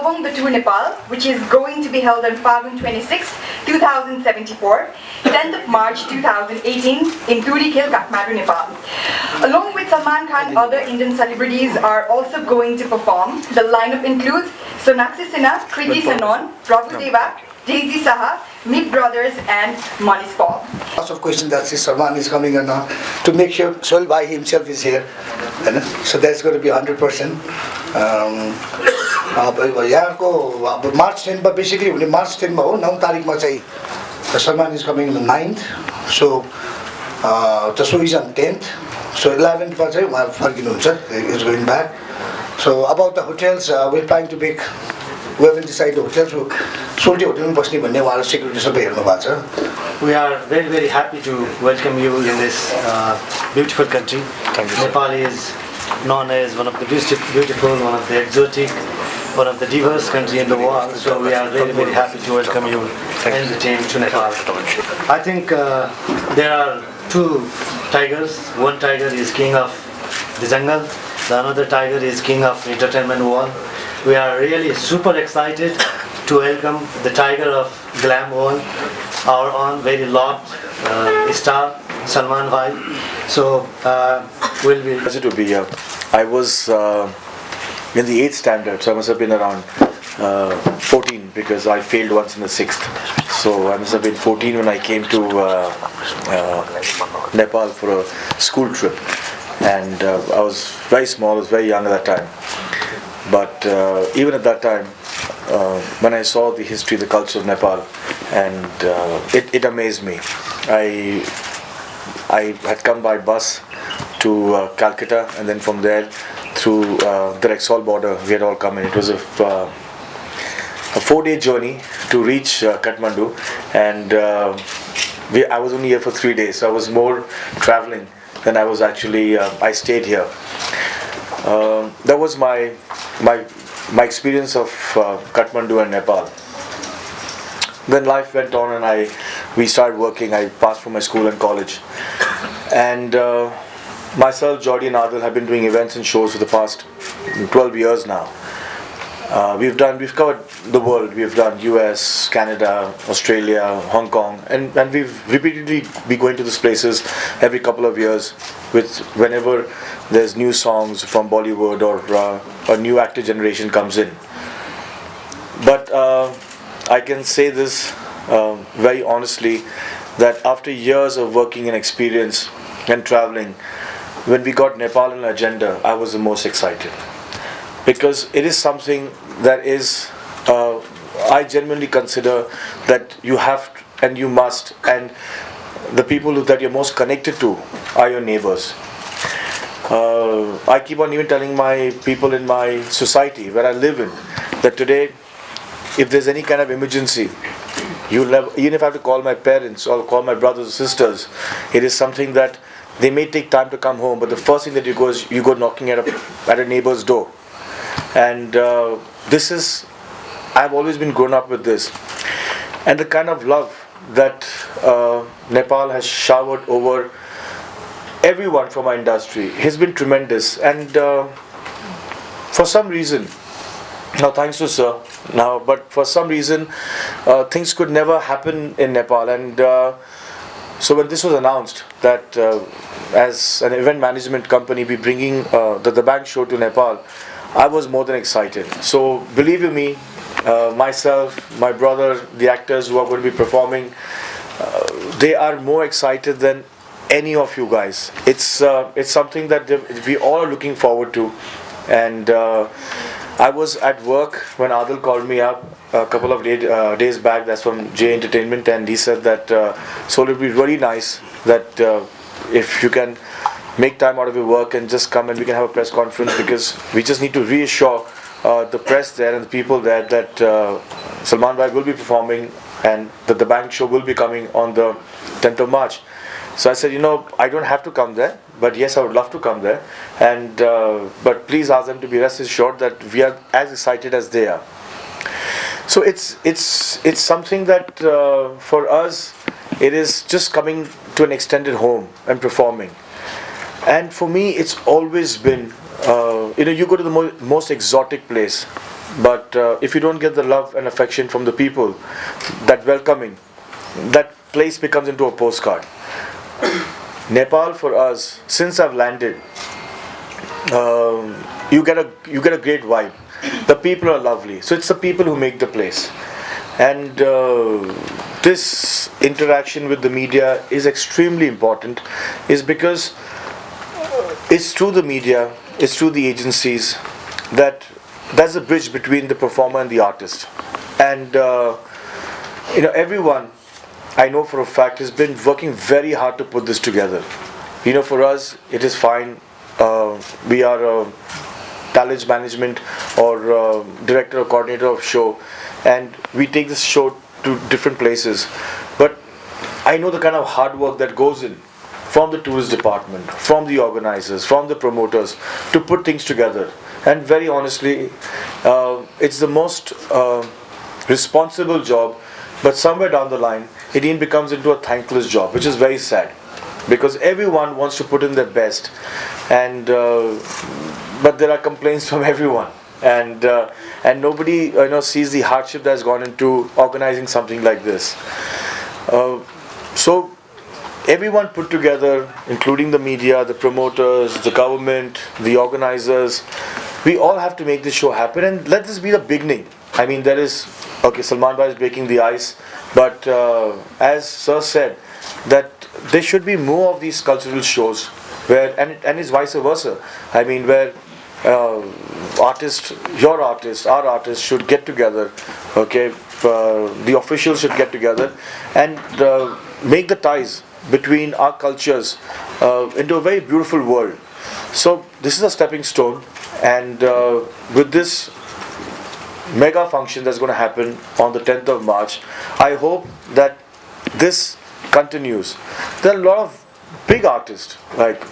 Dabang the Tour Nepal, which is going to be held on Fagun 26, 2074, 10th of March 2018 in Turikil, Kathmandu, Nepal. Along with Salman Khan, other Indian celebrities are also going to perform. The lineup includes Sonakshi Sinha, Kriti Sanon, Prabhu Deva, Daisy Saha, Meek Brothers and Manis Paul. Lots of questions that Salman is coming or not. To make sure Sohail Bhai himself is here. So that's going to be 100%. March 10, but basically March 10, 9 तारिकमा चाहिँ Salman is coming on the 9th. So the show is on 10th. So 11th मा चाहिँ उहाँ फर्किनुहुन्छ, is going back. So about the hotels, we're trying to pick. We haven't decided the hotels. Solti hotel मा बस्ने भन्ने उहाँहरु security सबै हेर्नु भएको छ. We are very, very happy to welcome you in this beautiful country. Nepal is known as one of the beautiful, one of the exotic, one of the diverse country in the world. So we are very, very happy to welcome you and the team to Nepal. I think there are two tigers. One tiger is king of the jungle. The another tiger is king of entertainment world. We are really super excited to welcome the tiger of glam world, our own very loved star Salman Bhai. So we'll be pleasure to be here. I was in the 8th standard, so I must have been around 14 because I failed once in the 6th. So I must have been 14 when I came to Nepal for a school trip, and I was very small, I was very young at that time. But even at that time, when I saw the history, the culture of Nepal, and it amazed me. I had come by bus to Calcutta, and then from there through the Rexall border we had all come in. It was a 4-day journey to reach Kathmandu, and I was only here for 3 days, so I was more traveling than I was actually. I stayed here. That was my experience of Kathmandu and Nepal. Then life went on, and we started working. I passed from my school and college, and myself, Jordi and Adil have been doing events and shows for the past 12 years now. We've covered the world. We've done US, Canada, Australia, Hong Kong, and we've repeatedly be going to these places every couple of years with whenever there's new songs from Bollywood or a new actor generation comes in. But I can say this very honestly, that after years of working and experience and traveling, when we got Nepal on the agenda, I was the most excited, because it is something that is, I genuinely consider that you have and you must, and the people that you're most connected to are your neighbors. I keep on even telling my people in my society where I live in that today, if there's any kind of emergency, even if I have to call my parents or call my brothers or sisters, it is something that they may take time to come home, but the first thing that you go is you go knocking at a neighbor's door. And this is, I've always been grown up with this, and the kind of love that Nepal has showered over everyone from our industry has been tremendous. And for some reason, now thanks to sir now, but for some reason things could never happen in Nepal. And so when this was announced that as an event management company be bringing the Dabang show to Nepal, I was more than excited. So believe you me, myself, my brother, the actors who are going to be performing, they are more excited than any of you guys. It's something that we all are looking forward to. And I was at work when Adil called me up a couple of days back. That's from J Entertainment, and he said that so it would be really nice that if you can make time out of your work and just come and we can have a press conference, because we just need to reassure the press there and the people there that Salman Bhai will be performing and that the Dabang show will be coming on the 10th of March. So I said, I don't have to come there, but yes, I would love to come there. And but please ask them to be rest assured that we are as excited as they are. So it's something that for us, it is just coming to an extended home and performing. And for me, it's always been, you go to the most exotic place, But if you don't get the love and affection from the people, that welcoming, that place becomes into a postcard. Nepal for us, since I've landed, you get a great vibe. The people are lovely. So it's the people who make the place. And this interaction with the media is extremely important, is because it's through the media, it's through the agencies that's a bridge between the performer and the artist. And everyone I know for a fact has been working very hard to put this together. For us, it is fine. We are talent management or director or coordinator of show, and we take this show to different places. But I know the kind of hard work that goes in from the tourist department, from the organizers, from the promoters to put things together. And very honestly, it's the most responsible job, but somewhere down the line it even becomes into a thankless job, which is very sad, because everyone wants to put in their best, and but there are complaints from everyone, and nobody sees the hardship that's gone into organizing something like this. So everyone put together, including the media, the promoters, the government, the organizers, we all have to make this show happen, and let this be the beginning. I mean, Salman bhai is breaking the ice, but as Sir said, that there should be more of these cultural shows where, and it's vice versa. I mean, where artists, your artists, our artists should get together, okay? The officials should get together and make the ties between our cultures into a very beautiful world. So this is a stepping stone, and with this mega function that's going to happen on the 10th of March, I hope that this continues. There are a lot of big artists like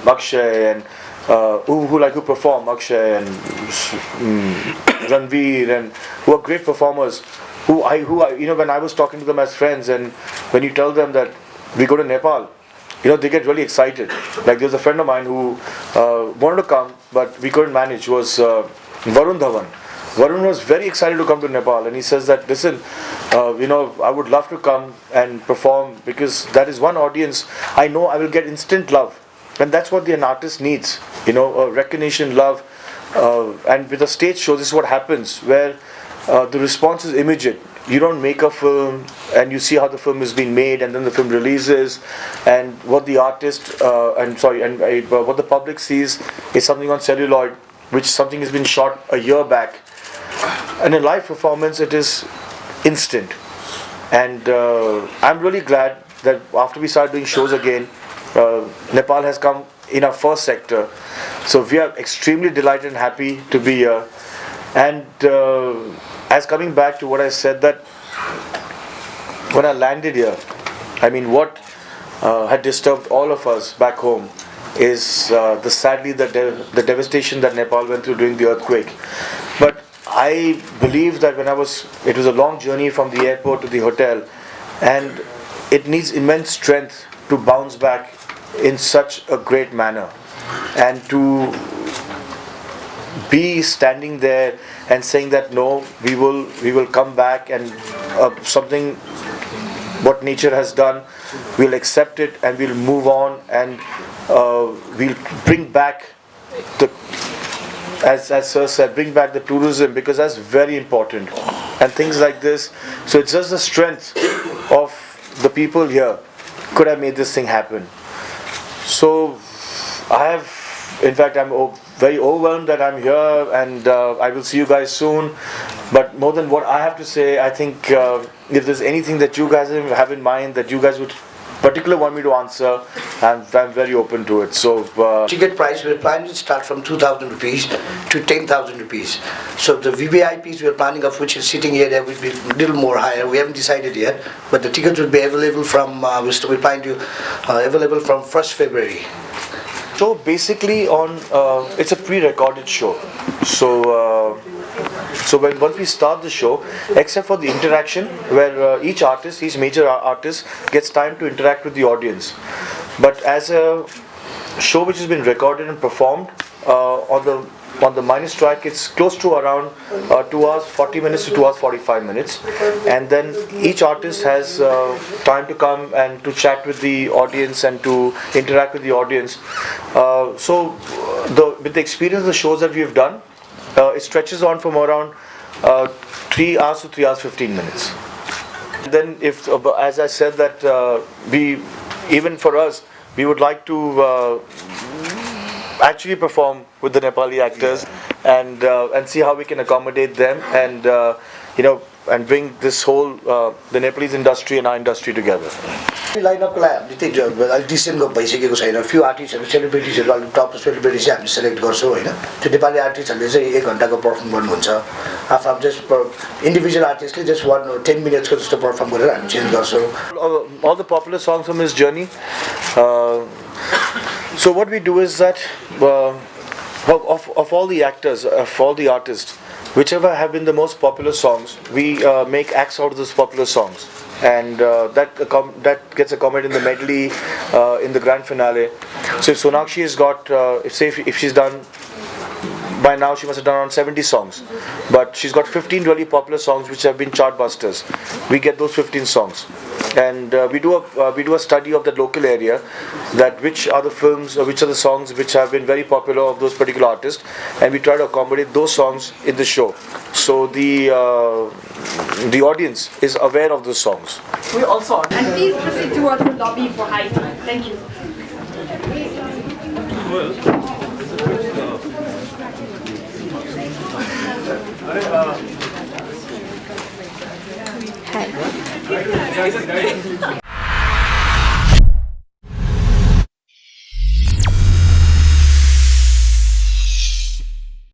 Akshay and who perform, Akshay and Ranveer, and who are great performers. Who I when I was talking to them as friends, and when you tell them that we go to Nepal, they get really excited. Like there's a friend of mine who wanted to come, but we couldn't manage. Was Varun Dhawan. Varun was very excited to come to Nepal, and he says that, listen, I would love to come and perform, because that is one audience I know I will get instant love, and that's what an artist needs. Recognition, love, and with a stage show, this is what happens, where the response is immediate. You don't make a film and you see how the film is being made, and then the film releases, and what the artist what the public sees is something on celluloid, which something has been shot a year back. And in live performance, it is instant. And I'm really glad that after we started doing shows again, Nepal has come in our first sector. So we are extremely delighted and happy to be here. And as coming back to what I said, that when I landed here, I mean, what had disturbed all of us back home is sadly the devastation that Nepal went through during the earthquake. But I believe that it was a long journey from the airport to the hotel, and it needs immense strength to bounce back in such a great manner, and to be standing there and saying that no, we will come back, and something what nature has done, we'll accept it and we'll move on, and we'll bring back as Sir said, bring back the tourism, because that's very important, and things like this. So it's just the strength of the people here could have made this thing happen. So I'm very overwhelmed that I'm here, and I will see you guys soon. But more than what I have to say, I think if there's anything that you guys have in mind that you guys would particularly want me to answer, I'm very open to it. So ticket price, we're planning to start from 2,000 rupees to 10,000 rupees. So the VVIPs we're planning, of which is sitting here, there will be a little more higher. We haven't decided yet, but the tickets will be available from we're planning to available from 1st February. So basically, it's a pre-recorded show. So once we start the show, except for the interaction, where each major artist gets time to interact with the audience. But as a show which has been recorded and performed on the on the minus track, it's close to around 2 hours 40 minutes to 2 hours 45 minutes. And then each artist has time to come and to chat with the audience and to interact with the audience. With the experience of the shows that we have done, it stretches on from around 3 hours to 3 hours 15 minutes. Then if, as I said, that even for us, we would like to actually perform with the Nepali actors and see how we can accommodate them and and bring this whole the Nepalese industry and our industry together. लाइनअपको लागि हामीले त्यही अलिक decent भइसकेको छैन. Few आर्टिस्टहरू सेलिब्रिटिजहरू अलिक टप celebrity चाहिँ हामीले select गर्छौँ होइन. त्यो नेपाली आर्टिस्टहरूले चाहिँ 1 घन्टाको पर्फर्म गर्नुहुन्छ. आफू जस्ट इन्डिभिजुअल आर्टिस्टले जस्ट 10 मिनट्सको जस्तो पर्फर्म गरेर हामी चेन्ज गर्छौँ. All the popular songs from his journey. So what we do is that of all the actors, of all the artists, whichever have been the most popular songs, we make acts out of those popular songs, and that gets accommodated in the medley in the grand finale. So if Sonakshi has got, if she's done, by now she must have done around 70 songs, but she's got 15 really popular songs which have been chart busters. We get those 15 songs, and we do a study of the local area, that which are the films or which are the songs which have been very popular of those particular artists, and we try to accommodate those songs in the show, so the audience is aware of those songs. We also and please proceed towards the lobby for high tea. Thank you. Hi.